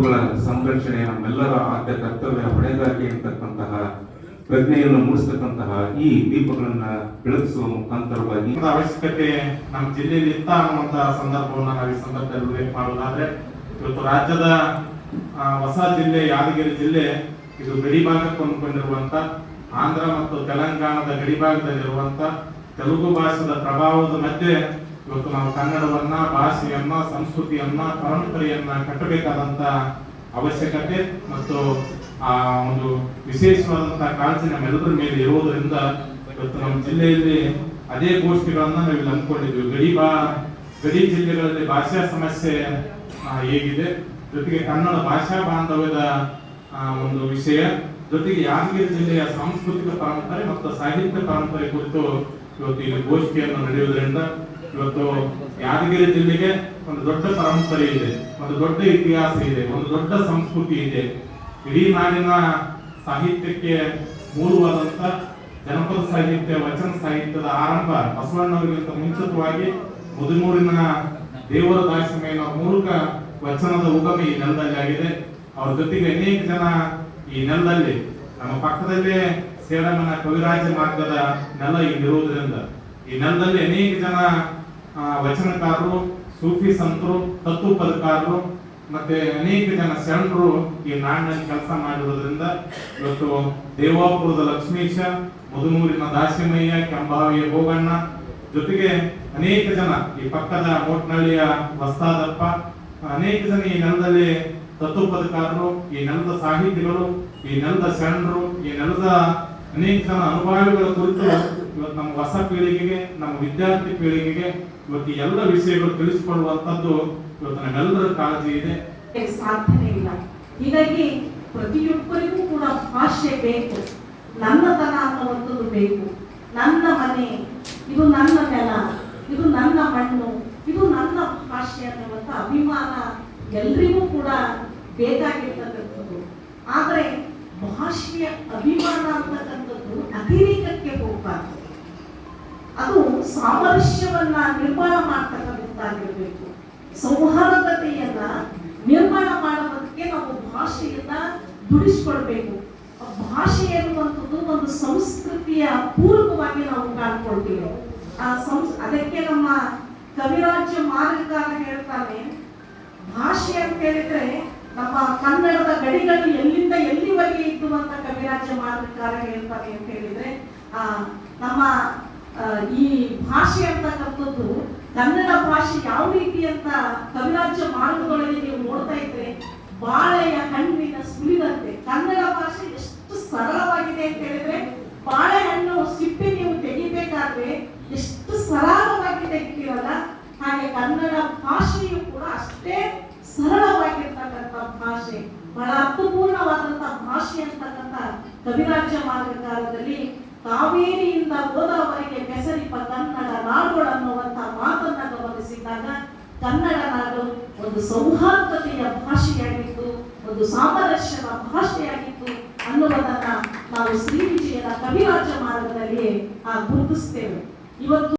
ಇವುಗಳ ಸಂರಕ್ಷಣೆ ನಮ್ಮೆಲ್ಲರ ಆದ್ಯ ಕರ್ತವ್ಯ ಹೊಣೆಗಾರಿಕೆ ಅಂತಕ್ಕಂತಹ ಪ್ರಜ್ಞೆಯನ್ನು ಮೂಡಿಸ್ತಕ್ಕಂತಹ ಈ ದೀಪಗಳನ್ನ ಬೆಳಗಿಸುವ ಮುಖಾಂತರವಾಗಿ ಅವಶ್ಯಕತೆ ನಮ್ಮ ಜಿಲ್ಲೆಯಲ್ಲಿ ಇತ್ತ ಅನ್ನುವಂತಹ ಸಂದರ್ಭವನ್ನು ನಾವು ಈ ಸಂದರ್ಭದಲ್ಲಿ ಉಲ್ಲೇಖ ಮಾಡೋದಾದ್ರೆ, ಇವತ್ತು ರಾಜ್ಯದ ಹೊಸ ಜಿಲ್ಲೆ ಯಾದಗಿರಿ ಜಿಲ್ಲೆ ಇದು ಗಡಿ ಭಾಗಕ್ಕೆ ಹೊಂದಿಕೊಂಡಿರುವಂತ ಆಂಧ್ರ ಮತ್ತು ತೆಲಂಗಾಣದ ಗಡಿ ಭಾಗದಲ್ಲಿರುವಂತ ತೆಲುಗು ಭಾಷೆದ ಪ್ರಭಾವದ ಮಧ್ಯೆ ಇವತ್ತು ನಾವು ಕನ್ನಡವನ್ನ, ಭಾಷೆಯನ್ನ, ಸಂಸ್ಕೃತಿಯನ್ನ, ಪರಂಪರೆಯನ್ನ ಕಟ್ಟಬೇಕಾದಂತ ಅವಶ್ಯಕತೆ ಮತ್ತು ಆ ಒಂದು ವಿಶೇಷವಾದಂತಹ ಕಾಳಜಿ ನಮ್ಮೆಲ್ಲರ ಮೇಲೆ ಇರುವುದರಿಂದ ಇವತ್ತು ನಮ್ಮ ಜಿಲ್ಲೆಯಲ್ಲಿ ಅದೇ ಗೋಷ್ಠಿಗಳನ್ನ ನಾವು ಇಲ್ಲಿ ಹಮ್ಮಿಕೊಂಡಿದ್ವಿ. ಗಡಿ ಜಿಲ್ಲೆಗಳಲ್ಲಿ ಭಾಷಾ ಸಮಸ್ಯೆ ಹೇಗಿದೆ, ಜೊತೆಗೆ ಕನ್ನಡ ಭಾಷಾ ಬಾಂಧವ್ಯದ ಒಂದು ವಿಷಯ, ಜೊತೆಗೆ ಯಾದಗಿರಿ ಜಿಲ್ಲೆಯ ಸಾಂಸ್ಕೃತಿಕ ಪರಂಪರೆ ಮತ್ತು ಸಾಹಿತ್ಯ ಪರಂಪರೆ ಕುರಿತು ಇವತ್ತು ಇಲ್ಲಿ ಗೋಷ್ಠಿಯನ್ನು ನಡೆಯುವುದರಿಂದ ಇವತ್ತು ಯಾದಗಿರಿ ಜಿಲ್ಲೆಗೆ ಒಂದು ದೊಡ್ಡ ಪರಂಪರೆ ಇದೆ, ಒಂದು ದೊಡ್ಡ ಇತಿಹಾಸ ಇದೆ, ಒಂದು ದೊಡ್ಡ ಸಂಸ್ಕೃತಿ ಇದೆ. ಇಡೀ ನಾಡಿನ ಸಾಹಿತ್ಯಕ್ಕೆ ಮೂಲವಾದಂತ ಜನಪದ ಸಾಹಿತ್ಯ, ವಚನ ಸಾಹಿತ್ಯದ ಆರಂಭ ಬಸವಣ್ಣವರಿಗಿಂತ ಮುಂಚಿತವಾಗಿ ಮುದುಮೂರಿನ ದೇವರ ದಾಸಿಮಯ್ಯನ ಮೂಲಕ ವಚನದ ಉಗಮ ಈ ನೆಲದಲ್ಲಿ ಆಗಿದೆ. ಅವ್ರ ಜೊತೆಗೆ ಅನೇಕ ಜನ ಈ ನೆಲದಲ್ಲಿ ನಮ್ಮ ಪಕ್ಕದಲ್ಲೇ ಸೇಡಮನ ಕವಿರಾಜ ಮಾರ್ಗದ ನೆಲ ಇಲ್ಲಿರುವುದರಿಂದ ಈ ನೆಲದಲ್ಲಿ ಅನೇಕ ಜನ ವಚನಕಾರರು, ಸೂಫಿ ಸಂತರು, ತತ್ವ ಪದಕಾರರು ಮತ್ತೆ ಅನೇಕ ಜನ ಶರಣರು ಈ ನಾಡಿನಲ್ಲಿ ಕೆಲಸ ಮಾಡಿರೋದ್ರಿಂದ ಇವತ್ತು ದೇವಾಪುರದ ಲಕ್ಷ್ಮೀಶ, ಮುದುಮೂರಿನ ದಾಸಿಮಯ್ಯ, ಕೆಂಬಾವಿಯ ಭೋಗಣ್ಣ, ಜೊತೆಗೆ ಅನೇಕ ಜನ ಈ ಪಕ್ಕದ ಮೋಟ್ನಳ್ಳಿಯ ವಸ್ತಾದಪ್ಪ, ಅನೇಕ ಜನ ಈ ನೆಲದಲ್ಲಿ ತತ್ವ ಪದಕಾರರು, ಈ ನೆಲದ ಸಾಹಿತಿಗಳು, ಈ ನೆಲದ ಶರಣರು, ಈ ನೆಲದ ಅನೇಕ ಜನ ಅನುಭವಿಗಳ ಕುರಿತು ಇವತ್ತು ನಮ್ಮ ಹೊಸ ಪೀಳಿಗೆಗೆ, ನಮ್ಮ ವಿದ್ಯಾರ್ಥಿ ಪೀಳಿಗೆಗೆ ಇವತ್ತು ಎಲ್ಲ ವಿಷಯಗಳು ತಿಳಿಸಿಕೊಳ್ಳುವಂತದ್ದು ಇವತ್ತು ನಮ್ಮೆಲ್ಲರ ಕಾಳಜಿ ಇದೆ. ಸಾಧನೆ ಇಲ್ಲ. ಹೀಗಾಗಿ ಪ್ರತಿಯೊಬ್ಬರಿಗೂ ಕೂಡ ಭಾಷೆ ಬೇಕು, ನನ್ನತನ ಅನ್ನುವಂಥದ್ದು ಬೇಕು. ನನ್ನ ಮನೆ, ಇದು ನನ್ನ ನೆಲ, ಇದು ನನ್ನ ಮಣ್ಣು, ಇದು ನನ್ನ ಭಾಷೆ ಅನ್ನುವಂಥ ಅಭಿಮಾನ ಎಲ್ರಿಗೂ ಕೂಡ ಬೇಕಾಗಿರ್ತಕ್ಕಂಥದ್ದು. ಆದರೆ ಭಾಷೆಯ ಅಭಿಮಾನ ಅಂತಕ್ಕಂಥದ್ದು ಅತಿರೇಕಕ್ಕೆ ಹೋಗಬಾರ್ದು. ಅದು ಸಾಮರಸ್ಯವನ್ನ ನಿರ್ಮಾಣ ಮಾಡ್ತಕ್ಕಂಥದ್ದಾಗಿರ್ಬೇಕು. ಸೌಹಾರ್ದತೆಯನ್ನ ನಿರ್ಮಾಣ ಮಾಡೋದಕ್ಕೆ ನಾವು ಭಾಷೆಯನ್ನ ದುಡಿಸ್ಕೊಳ್ಬೇಕು. ಭಾಷೆ ಎನ್ನುವಂಥದ್ದು ಒಂದು ಸಂಸ್ಕೃತಿಯ ಪೂರಕವಾಗಿ ನಾವು ಕಾಣ್ಕೊಳ್ತೀವಿ. ಅದಕ್ಕೆ ನಮ್ಮ ಕವಿರಾಜ ಮಾರ್ಗಕಾರ ಹೇಳ್ತಾನೆ, ಭಾಷೆ ಅಂತ ಹೇಳಿದ್ರೆ ನಮ್ಮ ಕನ್ನಡದ ಗಡಿಗಳು ಎಲ್ಲಿಂದ ಎಲ್ಲಿವರೆಗೆ ಇದ್ದು ಅಂತ ಕವಿರಾಜ ಮಾರ್ಗಕಾರ ಹೇಳ್ತಾನೆ ಅಂತ ಹೇಳಿದ್ರೆ, ನಮ್ಮ ಈ ಭಾಷೆ ಅಂತಕ್ಕಂಥದ್ದು ಕನ್ನಡ ಭಾಷೆ ಯಾವ ರೀತಿ ಅಂತ ಕವಿರಾಜ್ಯ ಮಾರ್ಗದೊಳಗೆ ನೀವು ನೋಡ್ತಾ ಇದ್ರೆ ಬಾಳೆಯ ಹಣ್ಣಿನ ಸುಳಿದಂತೆ ಕನ್ನಡ ಭಾಷೆ ಎಷ್ಟು ಸರಳವಾಗಿದೆ ಅಂತ ಹೇಳಿದ್ರೆ, ಬಾಳೆಹಣ್ಣು ಸಿಪ್ಪೆ ನೀವು ತೆಗಿಬೇಕಾದ್ರೆ ಎಷ್ಟು ಸರಳವಾಗಿ ತೆಗಿತೀರಲ್ಲ, ಹಾಗೆ ಕನ್ನಡ ಭಾಷೆಯು ಕೂಡ ಅಷ್ಟೇ ಸರಳವಾಗಿರ್ತಕ್ಕಂಥ ಭಾಷೆ, ಬಹಳ ಅರ್ಥಪೂರ್ಣವಾದಂತಹ ಭಾಷೆ ಅಂತಕ್ಕಂಥ ಕವಿರಾಜ್ಯ ಮಾರ್ಗಕಾರದಲ್ಲಿ ಕಾವೇರಿಯಿಂದ ಗೋದಾವರಿಗೆ ಬೆಸರಿಪ ಕನ್ನಡ ನಾಡುಗಳು ಅನ್ನುವಂಥ ಮಾತನ್ನ ಗಮನಿಸಿದಾಗ ಕನ್ನಡ ನಾಡು ಒಂದು ಸೌಹಾರ್ದತೆಯ ಭಾಷೆಯಾಗಿತ್ತು, ಒಂದು ಸಾಮರಸ್ಯದ ಭಾಷೆಯಾಗಿತ್ತು ಅನ್ನುವುದನ್ನ ನಾವು ಶ್ರೀ ವಿಜಯದ ಕವಿರಾಜ ಮಾರ್ಗದಲ್ಲಿ ಗುರುತಿಸ್ತೇವೆ. ಇವತ್ತು